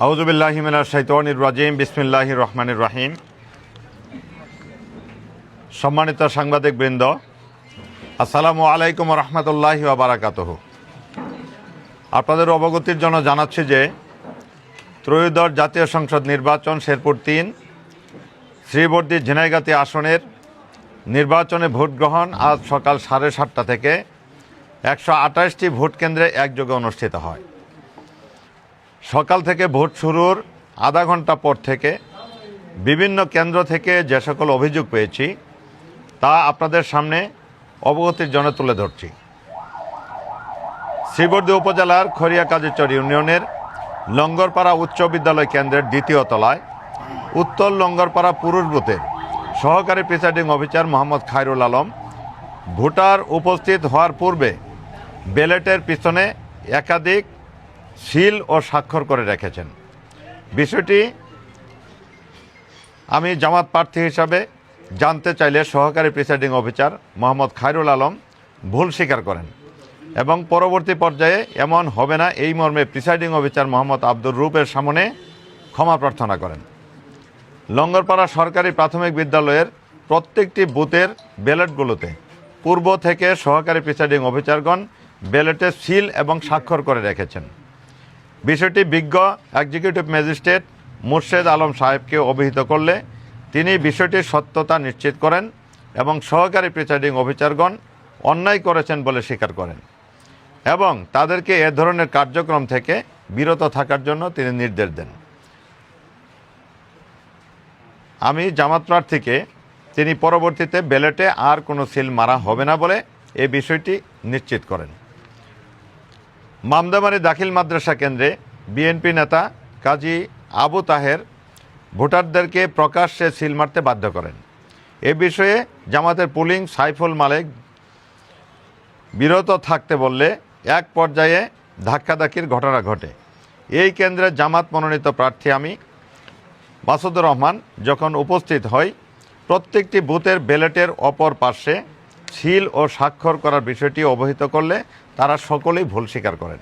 আউযুবিল্লাহি মিনাশ শাইতানির রাজিম। বিসমিল্লাহির রহমানির রহিম। সম্মানিত সাংবাদিকবৃন্দ, আসসালামু আলাইকুম ওয়া রাহমাতুল্লাহি ওয়া বারাকাতুহু। আপনাদের অবগতির জন্য জানাচ্ছি যে ত্রয়োদশ জাতীয় সংসদ নির্বাচন শেরপুর ৩ শ্রীবর্দী ঝিনাইগাতি আসনের নির্বাচনে ভোট গ্রহণ আজ সকাল 7:30টা থেকে 128টি ভোট কেন্দ্রে একযোগে অনুষ্ঠিত হয়। সকাল থেকে ভোট শুরুর আধা ঘন্টা পর থেকে বিভিন্ন কেন্দ্র থেকে যে সকল অভিযোগ পেয়েছি তা আপনাদের সামনে অবগতির জন্য তুলে ধরছি। শ্রীবর্দী উপজেলার খরিয়াকাজীচর ইউনিয়নের লঙ্গরপাড়া উচ্চ বিদ্যালয় কেন্দ্রের দ্বিতীয় তলায় উত্তর লঙ্গরপাড়া পুরুষ বুথের সহকারী presiding officer Mohammad Khairul Alam voter উপস্থিত হওয়ার পূর্বে ব্যালটের পিছনে একাধিক সিল ও স্বাক্ষর করে রেখেছেন। বিষয়টি আমি জামাত প্রার্থী হিসাবে জানতে চাইলে সহকারী প্রিসাইডিং অফিসার মোহাম্মদ খায়রুল আলম ভুল স্বীকার করেন এবং পরবর্তী পর্যায়ে এমন হবে না এই মর্মে প্রিসাইডিং অফিসার মোহাম্মদ আব্দুর রূপের সামনে ক্ষমা প্রার্থনা করেন। লঙ্গরপাড়া সরকারি প্রাথমিক বিদ্যালয়ের প্রত্যেকটি বুথের ব্যালটগুলোতে পূর্ব থেকে সহকারী প্রিসাইডিং অফিসারগণ ব্যালটে সিল এবং স্বাক্ষর করে রেখেছেন। বিষয়টি বিজ্ঞ এক্সিকিউটিভ ম্যাজিস্ট্রেট মুর্শেদ আলম সাহেবকে অবহিত করলে তিনি বিষয়টির সত্যতা নিশ্চিত করেন এবং সহকারী প্রিসাইডিং অফিসারগণ অন্যায় করেছেন বলে স্বীকার করেন এবং তাদেরকে এ ধরনের কার্যক্রম থেকে বিরত থাকার জন্য তিনি নির্দেশ দেন। আমি জামাত প্রার্থীকে তিনি পরবর্তীতে ব্যালটে আর কোনো সিল মারা হবে না বলে এই বিষয়টি নিশ্চিত করেন। মামদামারী দাখিল মাদ্রাসা কেন্দ্রে বিএনপি নেতা কাজী আবু তাহের ভোটারদেরকে প্রকাশ্যে সিল মারতে বাধ্য করেন। এ বিষয়ে জামাতের পুলিং সাইফুল মালিক বিরত থাকতে বললে এক পর্যায়ে ধাক্কাধাক্কির ঘটনা ঘটে। এই কেন্দ্রে জামাত মনোনীত প্রার্থী আমি মাসুদুর রহমান যখন উপস্থিত হই প্রত্যেকটি বুথের ব্যালটের অপর পার্শ্বে সিল ও স্বাক্ষর করার বিষয়টি অবহিত করলে তারা সকলেই ভুল স্বীকার করেন।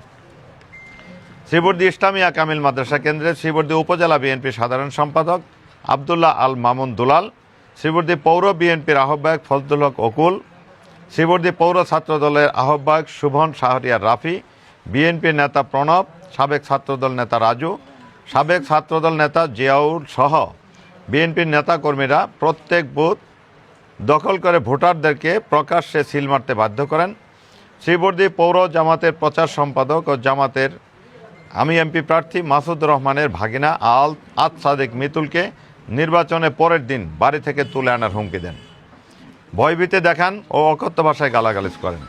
শ্রীবর্দী ইসলামিয়া কামিল মাদ্রাসা কেন্দ্রে শ্রীবর্দী উপজেলা বিএনপি সাধারণ সম্পাদক আবদুল্লাহ আল মামুন দুলাল, শ্রীবর্দী পৌর বিএনপির আহ্বায়ক ফজলুল হক অকুল, শ্রীবর্দী পৌর ছাত্র দলের আহ্বায়ক শুভন শাহরিয়ার রাফি, বিএনপির নেতা প্রণব, সাবেক ছাত্রদল নেতা রাজু, সাবেক ছাত্রদল নেতা জিয়াউল সহ বিএনপির নেতাকর্মীরা প্রত্যেক বুথ দখল করে ভোটারদেরকে প্রকাশ্যে সিল মারতে বাধ্য করেন। শ্রীবর্দী পৌর জামাতের প্রচার সম্পাদক ও জামাতের আমি এমপি প্রার্থী মাসুদুর রহমানের ভাগিনা আদ সাদেক মিতুলকে নির্বাচনে পরের দিন বাড়ি থেকে তুলে আনার হুমকি দেন, ভয়ভীতি দেখান ও অকথ্য ভাষায় গালাগালিজ করেন।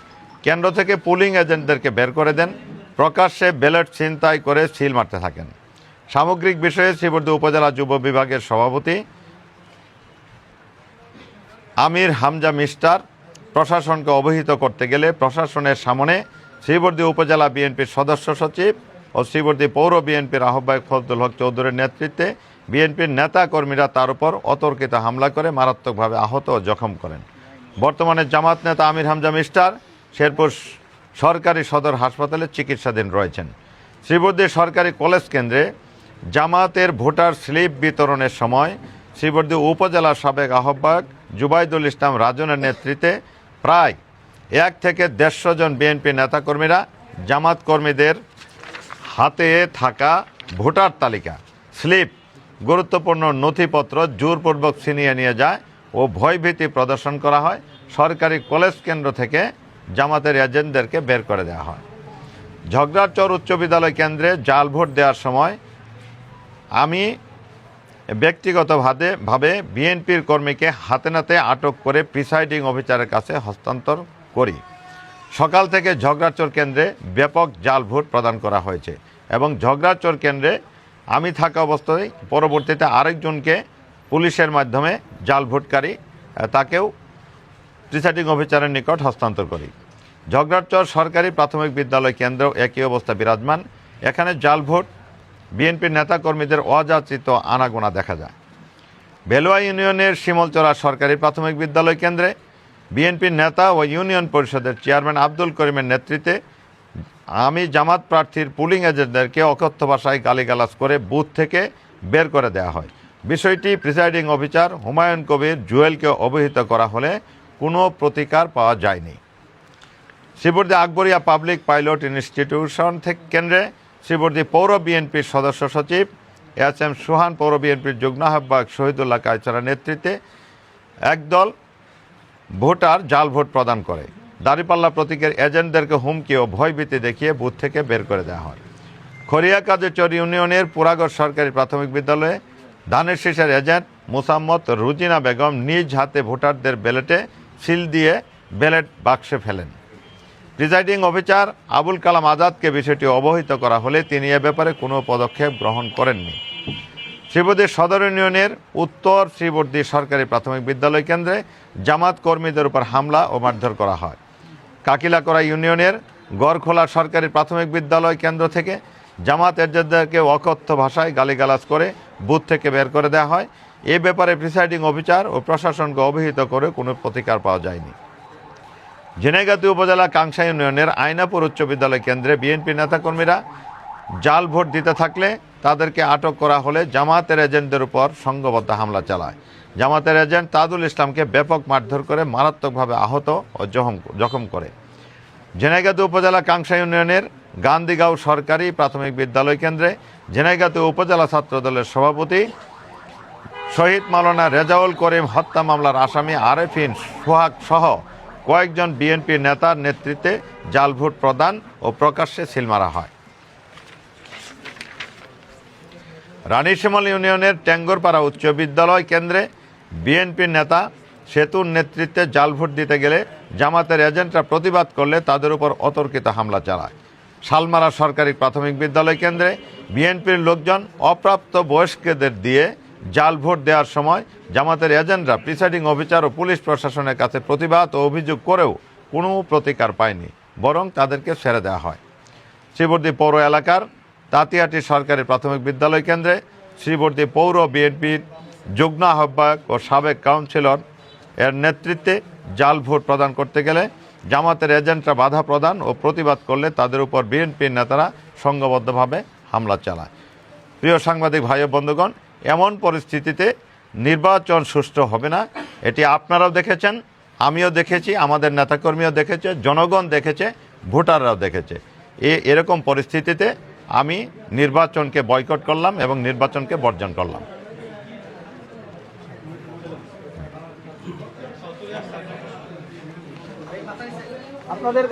কেন্দ্র থেকে পুলিং এজেন্টদেরকে বের করে দেন, প্রকাশ্যে ব্যালট ছিনতাই করে সিল মারতে থাকেন। সামগ্রিক বিষয়ে শ্রীবর্দী উপজেলা যুব বিভাগের সভাপতি আমির হামজা মিস্টার প্রশাসনকে অবহিত করতে গেলে প্রশাসনের সামনে শ্রীবর্দী উপজেলা বিএনপির সদস্য সচিব ও শ্রীবর্দী পৌর বিএনপির আহ্বায়ক ফজলুল হক চৌধুরীর নেতৃত্বে বিএনপির নেতা কর্মীরা তার উপর অতর্কিত হামলা করে মারাত্মকভাবে আহত ও জখম করেন। বর্তমানে জামাত নেতা আমির হামজা মিস্টার শেরপুর সরকারি সদর হাসপাতালে চিকিৎসাধীন রয়েছেন। শ্রীবর্দী সরকারি কলেজ কেন্দ্রে জামাতের ভোটার স্লিপ বিতরণের সময় শ্রীবর্দী উপজেলার সাবেক আহ্বায়ক জুবাইদুল ইসলাম রাজনের নেতৃত্বে প্রায় 1 থেকে 150 জন বিএনপি নেতাকর্মীরা জামাত কর্মীদের হাতে থাকা ভোটার তালিকা, স্লিপ, গুরুত্বপূর্ণ নথিপত্র জোরপূর্বক ছিনিয়ে নিয়ে যায় ও ভয়ভীতি প্রদর্শন করা হয়। সরকারি কলেজ কেন্দ্র থেকে জামাতের এজেন্টদেরকে বের করে দেওয়া হয়। ঝগড়াচর উচ্চ বিদ্যালয় কেন্দ্রে জাল ভোট দেওয়ার সময় আমি ব্যক্তিগতভাবে বিএনপির কর্মীকে হাতে নাতে আটক করে প্রিসাইডিং অফিসারের কাছে হস্তান্তর করি। সকাল থেকে ঝগড়াচর কেন্দ্রে ব্যাপক জাল ভোট প্রদান করা হয়েছে এবং ঝগড়াচর কেন্দ্রে আমি থাকা অবস্থায় পরবর্তীতে আরেকজনকে পুলিশের মাধ্যমে জাল ভোটকারী তাকেও প্রিসাইডিং অফিসারের নিকট হস্তান্তর করি। ঝগড়াচর সরকারি প্রাথমিক বিদ্যালয় কেন্দ্র একই অবস্থা বিরাজমান। এখানে জাল ভোট বিএনপির নেতাকর্মীদের অযাচিত আনাগোনা দেখা যায়। বেলুয়া ইউনিয়নের শিমলচরা সরকারি প্রাথমিক বিদ্যালয় কেন্দ্রে বিএনপির নেতা ও ইউনিয়ন পরিষদের চেয়ারম্যান আব্দুল করিমের নেতৃত্বে আমি জামাত প্রার্থীর পুলিং এজেন্টদেরকে অকথ্য ভাষায় গালিগালাজ করে বুথ থেকে বের করে দেওয়া হয়। বিষয়টি প্রিসাইডিং অফিসার হুমায়ুন কবির জুয়েলকে অবহিত করা হলে কোনো প্রতিকার পাওয়া যায়নি। Sreebardi Akbaria public pilot institution থেকে কেন্দ্রে শ্রীবর্দী পৌর বিএনপির সদস্য সচিব এম সুহান, পৌর বিএনপির যুগ্ম আহ্বায়ক শহীদুল্লাহ কায়সারের নেতৃত্বে একদল ভোটার জাল ভোট প্রদান করে দাঁড়িপাল্লা প্রতীকের এজেন্টদেরকে হুমকি ও ভয়ভীতি দেখিয়ে বুথ থেকে বের করে দেওয়া হয়। খরিয়াকাজীচর ইউনিয়নের পুরাগড় সরকারি প্রাথমিক বিদ্যালয়ে ধানের শীষের এজেন্ট মোসাম্মদ রুজিনা বেগম নিজ হাতে ভোটারদের ব্যালটে সিল দিয়ে ব্যালট বাক্সে ফেলেন। প্রিজাইডিং অফিসার আবুল কালাম আজাদকে বিষয়টি অবহিত করা হলে তিনি এ ব্যাপারে কোনো পদক্ষেপ গ্রহণ করেননি। শ্রীবর্দী সদর ইউনিয়নের উত্তর শ্রীবর্দী সরকারি প্রাথমিক বিদ্যালয় কেন্দ্রে জামাত কর্মীদের উপর হামলা ও মারধর করা হয়। কাকিলাকড়া ইউনিয়নের গড়খোলা সরকারি প্রাথমিক বিদ্যালয় কেন্দ্র থেকে জামাত এজেন্টদেরকে অকথ্য ভাষায় গালিগালাজ করে বুথ থেকে বের করে দেওয়া হয়। এ ব্যাপারে প্রিসাইডিং অফিসার ও প্রশাসনকে অবহিত করে কোনো প্রতিকার পাওয়া যায়নি। ঝিনাইগাতী উপজেলা কাংসা ইউনিয়নের আয়নাপুর উচ্চ বিদ্যালয় কেন্দ্রে বিএনপি নেতাকর্মীরা জাল ভোট দিতে থাকলে তাদেরকে আটক করা হলে জামাতের এজেন্টদের উপর সংঘবদ্ধ হামলা চালায়। জামাতের এজেন্ট তাজুল ইসলামকে ব্যাপক মারধর করে মারাত্মকভাবে আহত ও জখম করে। ঝিনাইগাতী উপজেলা কাংসা ইউনিয়নের গান্ধীগাঁও সরকারি প্রাথমিক বিদ্যালয় কেন্দ্রে ঝিনাইগাতী উপজেলা ছাত্রদলের সভাপতি শহীদ মাওলানা রেজাউল করিম হত্যা মামলার আসামি আরেফিন সোহাগ সহ কয়েকজন বিএনপি নেতার নেতৃত্বে জাল ভোট প্রদান ও প্রকাশ্যে সিল মারা হয়। রানীশিমল ইউনিয়নের ট্যাঙ্গরপাড়া উচ্চ বিদ্যালয় কেন্দ্রে বিএনপির নেতা সেতুর নেতৃত্বে জাল ভোট দিতে গেলে জামাতের এজেন্টরা প্রতিবাদ করলে তাদের উপর অতর্কিত হামলা চালায়। শালমারা সরকারি প্রাথমিক বিদ্যালয় কেন্দ্রে বিএনপির লোকজন অপ্রাপ্ত বয়স্কদের দিয়ে জাল ভোট দেওয়ার সময় জামাতের এজেন্টরা প্রিসাইডিং অফিসার ও পুলিশ প্রশাসনের কাছে প্রতিবাদ ও অভিযোগ করেও কোনো প্রতিকার পায়নি, বরং তাদেরকে ছেড়ে দেওয়া হয়। শ্রীবর্দী পৌর এলাকার তাঁতিয়াটি সরকারি প্রাথমিক বিদ্যালয় কেন্দ্রে শ্রীবর্দী পৌর বিএনপির যুগ্ম আহ্বায়ক ও সাবেক কাউন্সিলর এর নেতৃত্বে জাল ভোট প্রদান করতে গেলে জামাতের এজেন্টরা বাধা প্রদান ও প্রতিবাদ করলে তাদের উপর বিএনপির নেতারা সংঘবদ্ধভাবে হামলা চালায়। প্রিয় সাংবাদিক ভাই ও বন্ধুগণ, এমন পরিস্থিতিতে নির্বাচন সুষ্ঠু হবে না, এটি আপনারাও দেখেছেন, আমিও দেখেছি, আমাদের নেতাকর্মীও দেখেছে, জনগণ দেখেছে, ভোটাররাও দেখেছে। এরকম পরিস্থিতিতে আমি নির্বাচনকে বয়কট করলাম এবং নির্বাচনকে বর্জন করলাম। আপনাদের